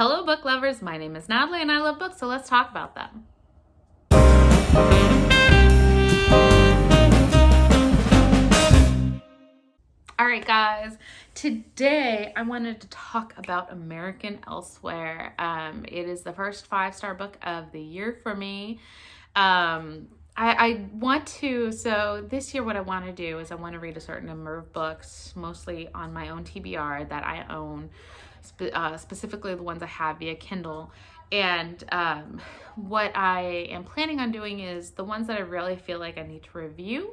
Hello book lovers, my name is Natalie and I love books, so let's talk about them. Alright guys, today I wanted to talk about American Elsewhere. It is the first 5-star book of the year for me. I want to, so this year what I want to do is I want to read a certain number of books, mostly on my own TBR that I own, specifically the ones I have via Kindle. And what I am planning on doing is the ones that I really feel like I need to review,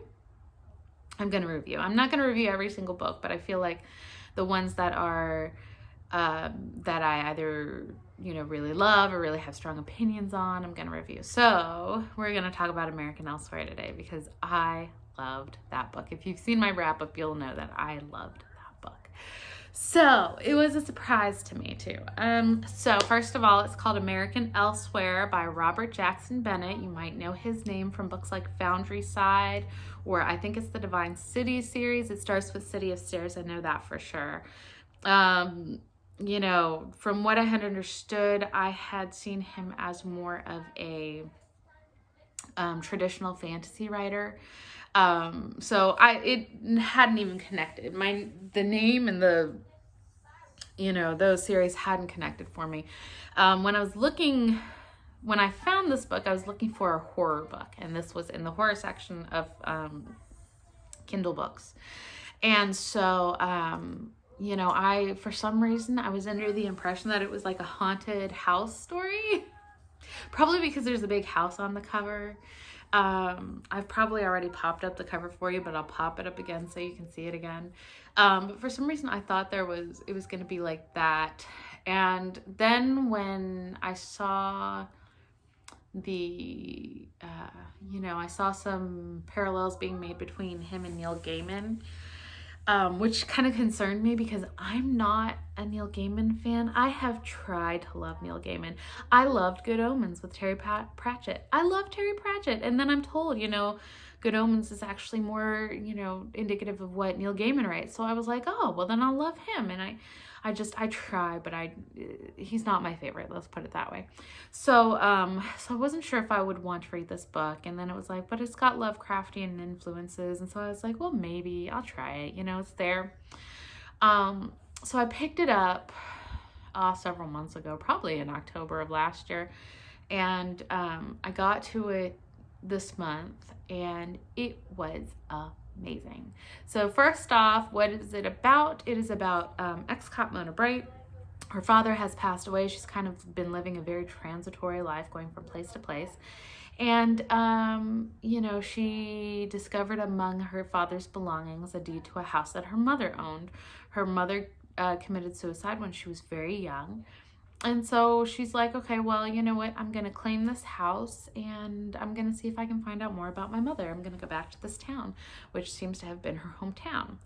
I'm going to review. I'm not going to review every single book, but I feel like the ones that are, that I either, really love or really have strong opinions on, I'm going to review. So we're going to talk about American Elsewhere today because I loved that book. If you've seen my wrap up, you'll know that I loved that book. So it was a surprise to me too. So first of all, it's called American Elsewhere by Robert Jackson Bennett. You might know his name from books like Foundryside, or I think it's the Divine City series. It starts with City of Stairs. I know that for sure. From what I had understood, I had seen him as more of a traditional fantasy writer. So it hadn't even connected. The name and those series hadn't connected for me. When I found this book, I was looking for a horror book, and this was in the horror section of Kindle books. And so, for some reason, I was under the impression that it was like a haunted house story. Probably because there's a big house on the cover. I've probably already popped up the cover for you, but I'll pop it up again so you can see it again. But for some reason I thought it was going to be like that. And then when I saw I saw some parallels being made between him and Neil Gaiman, which kind of concerned me because I'm not a Neil Gaiman fan. I have tried to love Neil Gaiman. I loved Good Omens with Terry Pratchett. I love Terry Pratchett. And then I'm told, Good Omens is actually more, indicative of what Neil Gaiman writes. So I was like, oh, well then I'll love him. And I try, but he's not my favorite. Let's put it that way. So I wasn't sure if I would want to read this book. And then it was like, but it's got Lovecraftian influences. And so I was like, well, maybe I'll try it. It's there. So I picked it up several months ago, probably in October of last year. And I got to it this month and it was amazing. So first off, what is it about? It is about ex-cop Mona Bright. Her father has passed away. She's kind of been living a very transitory life, going from place to place. And, she discovered among her father's belongings a deed to a house that her mother owned. Her mother committed suicide when she was very young. And so she's like, okay, well, you know what? I'm going to claim this house and I'm going to see if I can find out more about my mother. I'm going to go back to this town, which seems to have been her hometown.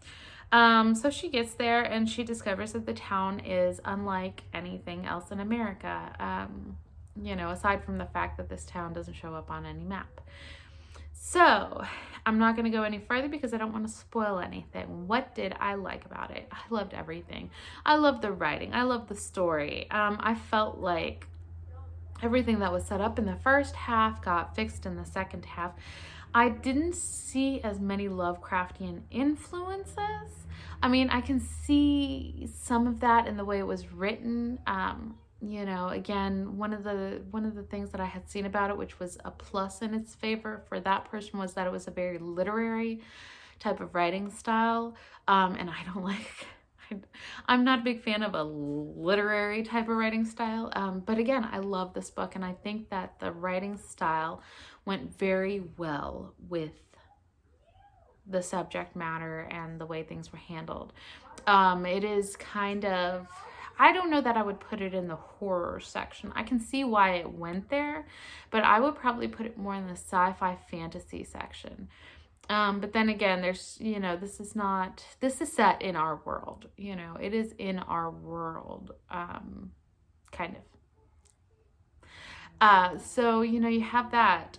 So she gets there and she discovers that the town is unlike anything else in America. Aside from the fact that this town doesn't show up on any map. So I'm not going to go any further because I don't want to spoil anything. What did I like about it? I loved everything. I loved the writing. I loved the story. I felt like everything that was set up in the first half got fixed in the second half. I didn't see as many Lovecraftian influences. I mean, I can see some of that in the way it was written. Again, one of the things that I had seen about it, which was a plus in its favor for that person, was that it was a very literary type of writing style. And I'm not a big fan of a literary type of writing style. But again, I love this book and I think that the writing style went very well with the subject matter and the way things were handled. It is kind of, I don't know that I would put it in the horror section. I can see why it went there, but I would probably put it more in the sci-fi fantasy section. But then again, there's, this is set in our world, it is in our world, kind of. So, you have that.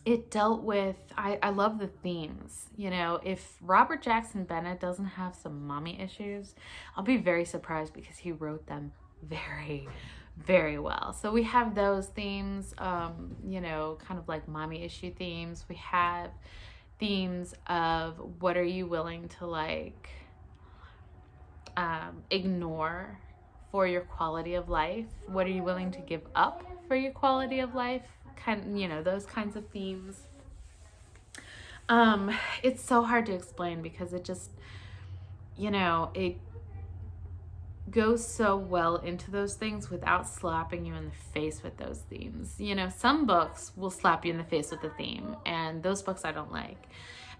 It dealt with, I love the themes. If Robert Jackson Bennett doesn't have some mommy issues, I'll be very surprised because he wrote them very, very well. So we have those themes, you know, kind of like mommy issue themes. We have themes of what are you willing to like ignore for your quality of life? What are you willing to give up for your quality of life? Kind, you know, those kinds of themes. It's so hard to explain because it just, you know, it goes so well into those things without slapping you in the face with those themes. You know, some books will slap you in the face with the theme, and those books I don't like.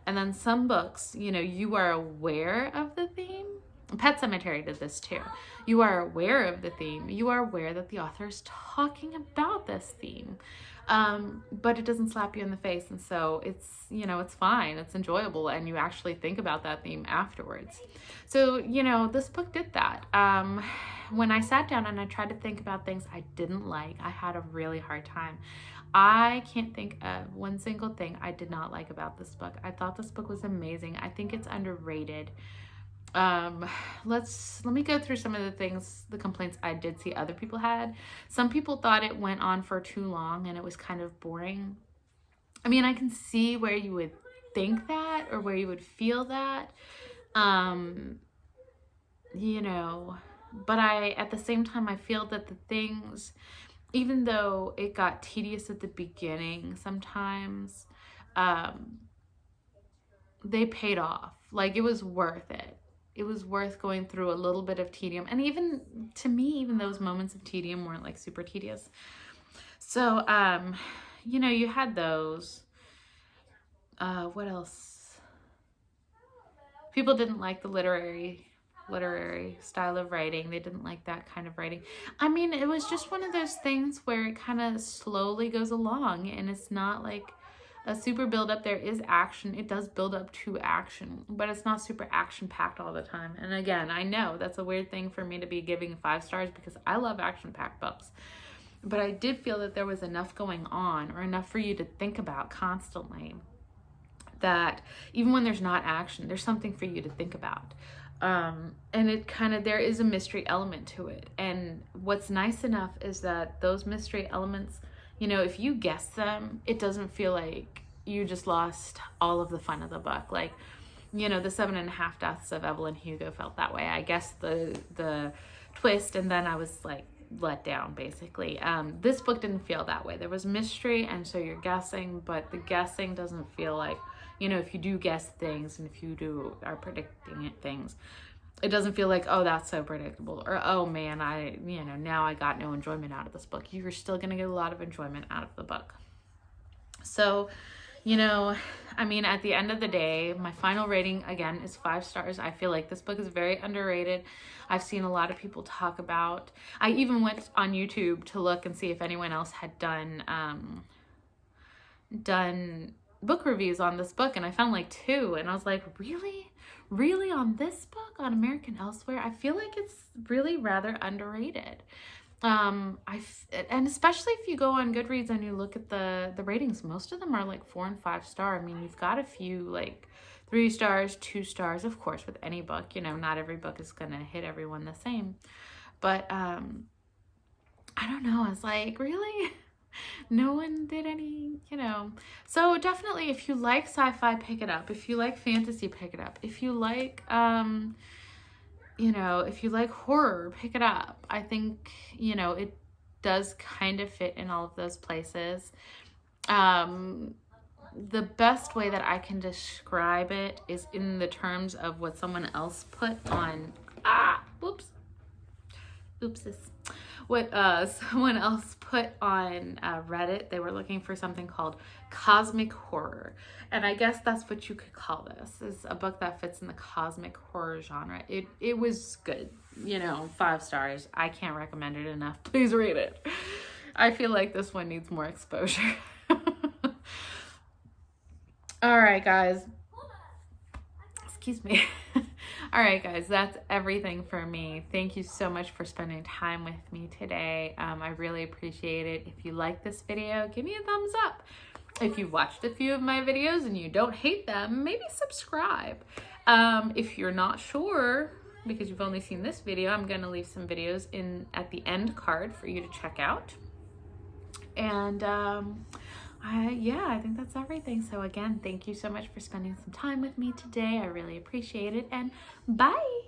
And then some books, you know, you are aware of the theme. Pet Sematary did this too. You are aware of the theme. You are aware that the author is talking about this theme. But it doesn't slap you in the face. And so it's, you know, it's fine. It's enjoyable. And you actually think about that theme afterwards. So, you know, this book did that. When I sat down and I tried to think about things I didn't like, I had a really hard time. I can't think of one single thing I did not like about this book. I thought this book was amazing. I think it's underrated. Let me go through some of the complaints I did see other people had. Some people thought it went on for too long and it was kind of boring. I mean, I can see where you would think that or where you would feel that, you know, but at the same time, I feel that the things, even though it got tedious at the beginning, sometimes, they paid off. Like, it was worth it. It was worth going through a little bit of tedium. And even, to me, even those moments of tedium weren't, like, super tedious. So, you know, you had those. What else? People didn't like the literary style of writing. They didn't like that kind of writing. I mean, it was just one of those things where it kind of slowly goes along, and it's not like a super build up. There is action. It does build up to action, but it's not super action packed all the time. And again, I know that's a weird thing for me to be giving 5 stars because I love action packed books, but I did feel that there was enough going on, or enough for you to think about constantly, that even when there's not action, there's something for you to think about. And it kind of, there is a mystery element to it. And what's nice enough is that those mystery elements, you know, if you guess them, it doesn't feel like you just lost all of the fun of the book. Like, you know, the 7.5 Deaths of Evelyn Hugo felt that way. I guessed the twist, and then I was like let down, basically. This book didn't feel that way. There was mystery, and so you're guessing, but the guessing doesn't feel like, you know, if you do guess things and if you are predicting things, it doesn't feel like, oh, that's so predictable, or, oh man, now I got no enjoyment out of this book. You're still going to get a lot of enjoyment out of the book. So, you know, I mean, at the end of the day, my final rating, again, is 5 stars. I feel like this book is very underrated. I've seen a lot of people talk about, I even went on YouTube to look and see if anyone else had done book reviews on this book, and I found like 2, and I was like, really on this book, on American Elsewhere? I feel like it's really rather underrated. And especially if you go on Goodreads and you look at the ratings, most of them are like 4 and 5 star. I mean, you've got a few like 3 stars, 2 stars, of course, with any book. You know, not every book is gonna hit everyone the same, but I don't know, I was like, really? No one did any, you know. So definitely, if you like sci-fi, pick it up. If you like fantasy, pick it up. If you like you know, if you like horror, pick it up. I think, you know, it does kind of fit in all of those places. The best way that I can describe it is in the terms of what someone else put on what someone else put on Reddit. They were looking for something called cosmic horror, and I guess that's what you could call this, is a book that fits in the cosmic horror genre. It was good, you know, 5 stars. I can't recommend it enough. Please read it. I feel like this one needs more exposure. All right, guys. Excuse me. All right, guys, that's everything for me. Thank you so much for spending time with me today. I really appreciate it. If you like this video, give me a thumbs up. If you've watched a few of my videos and you don't hate them, maybe subscribe. If you're not sure, because you've only seen this video, I'm going to leave some videos at the end card for you to check out. And yeah, I think that's everything. So again, thank you so much for spending some time with me today. I really appreciate it, and bye.